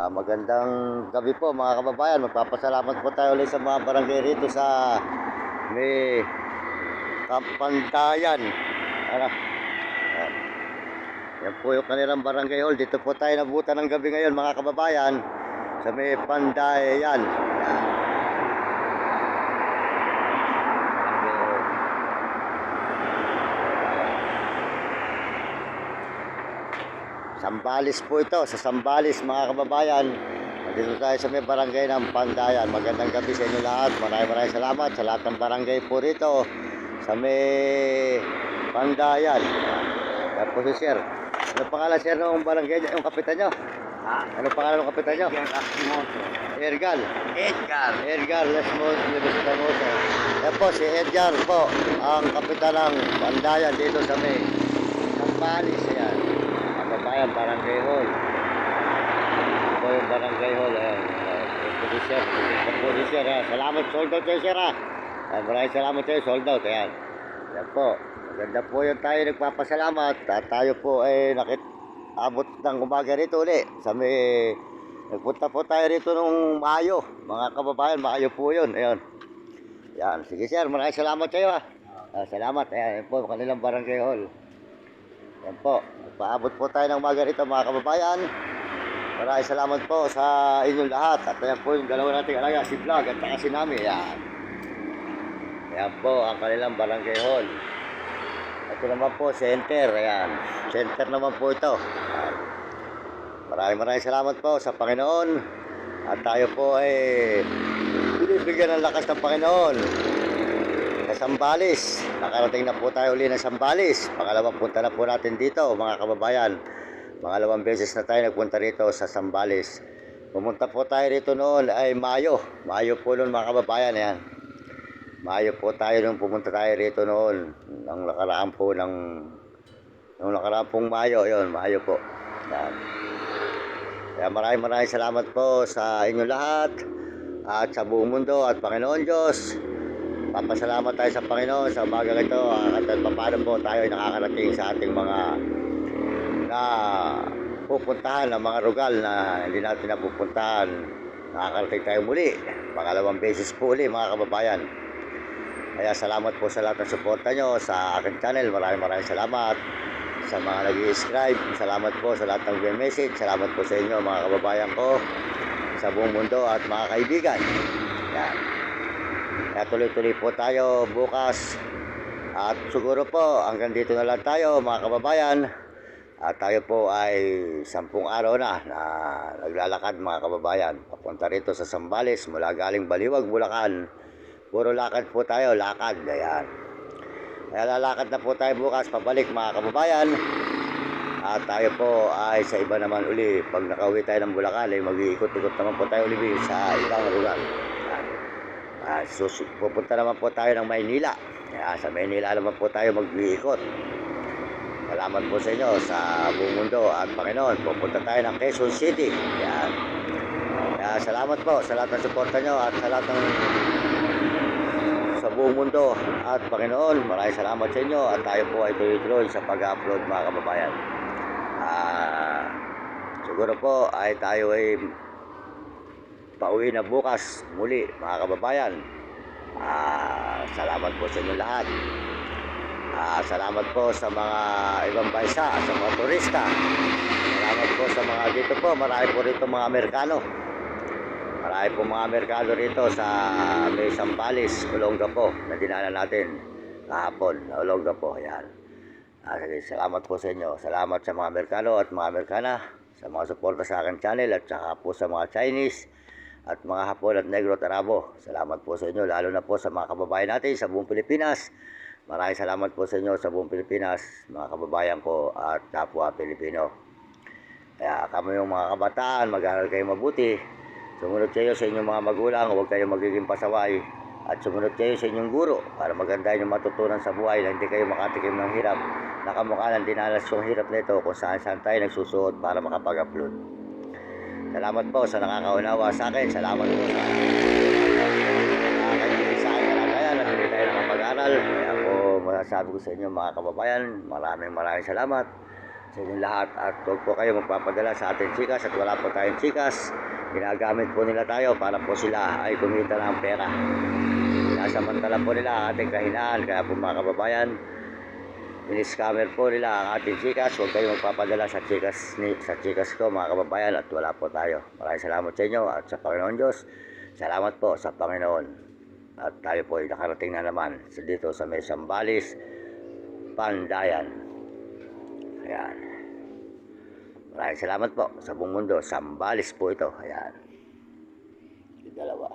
Magandang gabi po mga kababayan. Magpapasalamat po tayo ulit sa mga barangay rito sa may Kampandayan. Ano? Yan. Yan po yung kanilang barangay hall. Dito po tayo nabutan ng gabi ngayon mga kababayan sa may Pandayan. Yan. Sambales po ito, sa Sambales mga kababayan. Dito tayo sa may barangay ng Pandayan. Magandang gabi sa inyo lahat. Maraming salamat sa lahat ng barangay po rito sa may Pandayan. Yan po si Sir. Ano pangalan Sir ng barangay niyo, yung kapitan nyo? Ha? Ano pangalan ng kapitan nyo? Edgar. Edgar Lesmoso. Yan po si Edgar po, ang kapitan ng Pandayan dito sa may Sambales. Yan. Kababayan, barangay hall. Ito yung barangay hall. Ayan. Producer. Salamat, sold out kayo, sir. Maraming salamat kayo, sold out. Ayan. Ayan po. Maganda po yung tayo nagpapasalamat. At tayo po ay abot ng umaga rito ulit. Nagpunta po tayo rito nung Mayo. Mga kababayan, Mayo po yun. Ayan. Ayan. Sige, sir. Maraming salamat kayo. Salamat. Ayan po, kanilang barangay hall. Yan po, paabot po tayo ng umaga rito mga kababayan. Maraming salamat po sa inyong lahat. At yan po yung dalawa nating alaga, si Vlog at saka si Nami. Yan. Yan po ang kanilang barangay hall. Ito naman po, center. Ayan. Center naman po ito. Yan. Maraming salamat po sa Panginoon. At tayo po ay binibigyan ng lakas ng Panginoon. Sa Sambales, nakarating na po tayo uli ng Sambales. Pangalawang punta na po natin dito mga kababayan. Pangalawang beses na tayo nagpunta rito sa Sambales. Pumunta po tayo rito noon ay Mayo po noon mga kababayan. Yan. Mayo po tayo nung pumunta tayo rito noon. Nung nakaraan pong Mayo. Yun, Mayo po. Yan. Kaya maraming salamat po sa inyo lahat at sa buong mundo at Panginoon Diyos. Papasalamat tayo sa Panginoon sa umaga ito at paano po tayo nakakarating sa ating mga na pupuntahan ng mga rugal na hindi natin napupuntahan. Nakakarating tayo muli. Pangalawang beses po uli mga kababayan. Kaya salamat po sa lahat ng suporta nyo sa aking channel. Maraming salamat sa mga nag-i-subscribe. Salamat po sa lahat ng message. Salamat po sa inyo mga kababayan ko sa buong mundo at mga kaibigan. Yan. Kaya tuloy-tuloy po tayo bukas. At siguro po hanggang dito na lang tayo mga kababayan. At tayo po ay 10 araw na naglalakad mga kababayan. Papunta rito sa Sambales mula galing Baliwag, Bulacan. Puro lakad po tayo, lakad. Ayan. Kaya lalakad na po tayo bukas pabalik mga kababayan. At tayo po ay sa iba naman uli. Pag nakauwi tayo ng Bulacan ay mag-iikot-ikot naman po tayo uli sa ibang lugar. Pupunta naman po tayo ng Maynila. Sa Maynila naman po tayo mag-iikot. Salamat po sa inyo sa buong mundo at Panginoon. Pupunta tayo ng Quezon City. Yan. Salamat po sa lahat ng suporta nyo at sa lahat ng sa buong mundo at Panginoon. Maraming salamat sa inyo at tayo po ay tuloy-tuloy sa pag-upload mga kababayan. Siguro po ay tayo ay pauwi na bukas muli mga kababayan. Salamat po sa inyo lahat. Salamat po sa mga ibang bansa, sa mga turista. Salamat po sa mga dito po. Marami po rito mga Amerikano. Marami po mga Amerikano rito sa may Sambales, Olongapo na dinaanan natin kahapon. Olongapo, yan. Salamat po sa inyo. Salamat sa mga Amerikano at mga Amerikana sa mga suporta sa aking channel at saka po sa mga Chinese at mga Hapon at Negro at Arabo. Salamat po sa inyo, lalo na po sa mga kababayan natin sa buong Pilipinas. Maraming salamat po sa inyo sa buong Pilipinas, mga kababayan ko at kapwa Pilipino. Kaya kami yung mga kabataan, mag-aaral kayo mabuti. Sumunod kayo sa inyong mga magulang, huwag kayong magiging pasaway. At sumunod kayo sa inyong guro para maganda yung matutunan sa buhay na hindi kayo makatikim ng hirap. Nakamukha ng dinanas yung hirap nito kung saan-saan tayo nagsusuot para makapag-upload. Salamat po sa nakakaunawa sa akin. Salamat po sa nakakagigil sa akin. Kaya hindi tayo nakapag-aral. Kaya po masasabi ko sa inyo mga kababayan, maraming salamat. sa inyong lahat. At huwag po kayo magpapadala sa ating chikas at wala po tayong chikas. Ginagamit po nila tayo para po sila ay kumita ng pera. Sinasamantala po nila ang ating kahinaan. Kaya po mga kababayan, in-scammer po nila ang ating chikas. Huwag kayo magpapadala sa chikas ko mga kababayan at wala po tayo. Maraming salamat sa inyo at sa Panginoon Diyos. Salamat po sa Panginoon. At tayo po ay nakarating na naman dito sa may Zambales, Pandayan. Ayan. Maraming salamat po sa buong mundo. Zambales po ito. Ayan. Yung dalawa.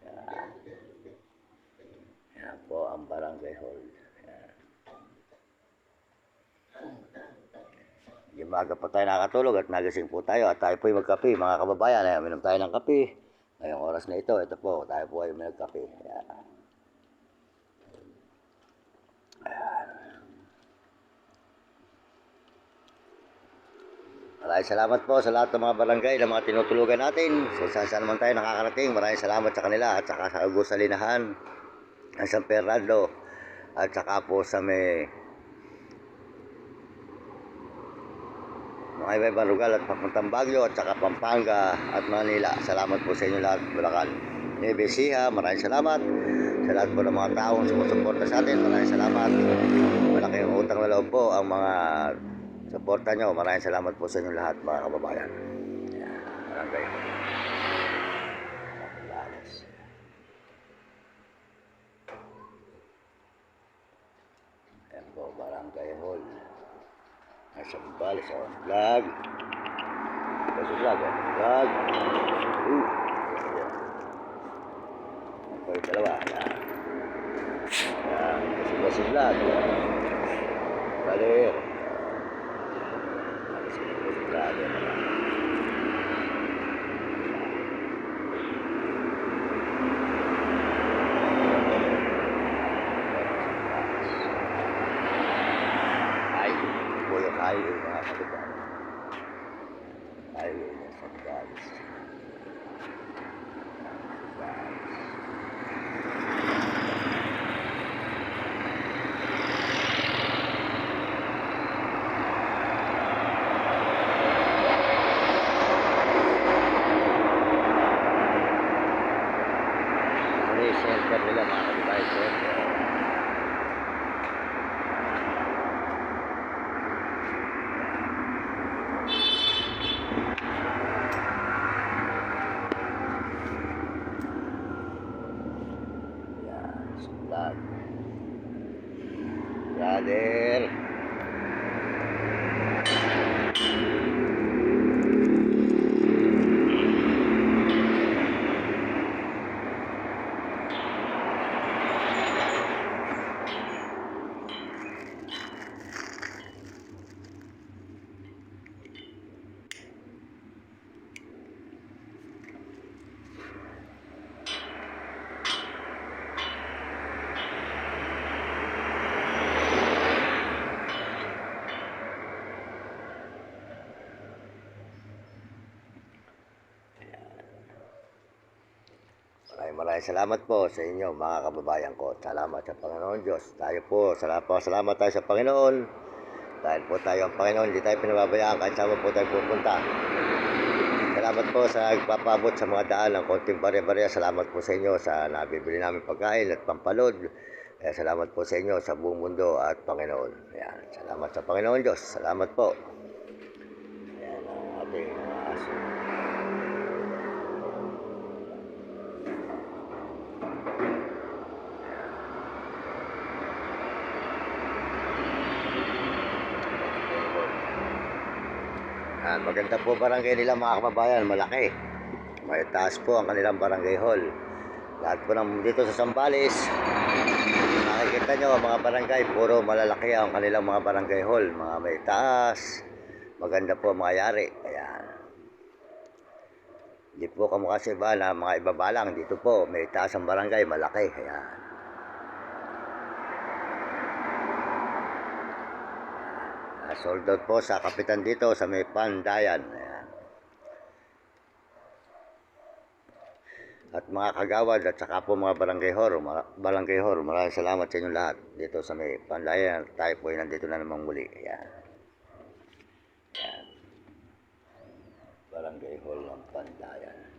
Ayan. Ayan po ang barangay hall. Ayan. Umaga pa tayo nakatulog at nagising po tayo at tayo po ay magkape mga kababayan. Ayan, minom tayo ng kape. Ngayong oras na ito po, tayo po ay magkape. Ayan. Maraming salamat po sa lahat ng mga barangay na mga tinutulugan natin. Saan naman tayo nakakarating. Maraming salamat sa kanila at saka sa Agusalinahan, San Fernando at saka po sa may mga iba-ibang lugar at papuntang Baguio at saka Pampanga at Manila. Salamat po sa inyo lahat, Bulacan, Nueva Ecija. Maraming salamat sa lahat po ng mga taong sumusuporta sa atin. Maraming salamat. Malaking utang na loob po ang mga suporta nyo. Maraming salamat po sa inyo lahat mga kababayan. Barangay Zambales. Ayan po, Barangay Hall. Zambales, vlog. Kasi vlog, vlog. Ayan po yung dalawa. Ayan, kasi vlog. Balir. Grabe naman. Ay, po yung highway mga kababayan. Highway ng Zambales. Center nila mga kababayan, center. Yan, vlog. Brother. Maraming salamat po sa inyo mga kababayan ko. Salamat sa Panginoon Diyos. Tayo po, salamat tayo sa Panginoon. Dahil po tayo ang Panginoon, hindi tayo pinababayaan kahit saan po tayo pupunta. Salamat po sa nagpapabot sa mga daan ng konting barya-barya. Salamat po sa inyo sa nabibili namin pagkain at pampalod. Salamat po sa inyo sa buong mundo at Panginoon. Ayan, salamat sa Panginoon Diyos. Salamat po. Ayan ang ating aso. Maganda po barangay nila mga kababayan, malaki. May taas po ang kanilang barangay hall. Lahat po ng dito sa Zambales, makikita nyo mga barangay, puro malalaki ang kanilang mga barangay hall. Mga may taas, maganda po mga yari. Ayan. Hindi po kamukha sa iba na mga ibabalang. Dito po, may taas ang barangay, malaki. Ayan. Sold out po sa kapitan dito sa may Pandayan. Ayan. at mga kagawad at saka po mga barangay hall, maraming salamat sa inyo lahat dito sa may Pandayan. Tayo po ay nandito na namang muli. Ayan. Ayan. Barangay hall ng Pandayan.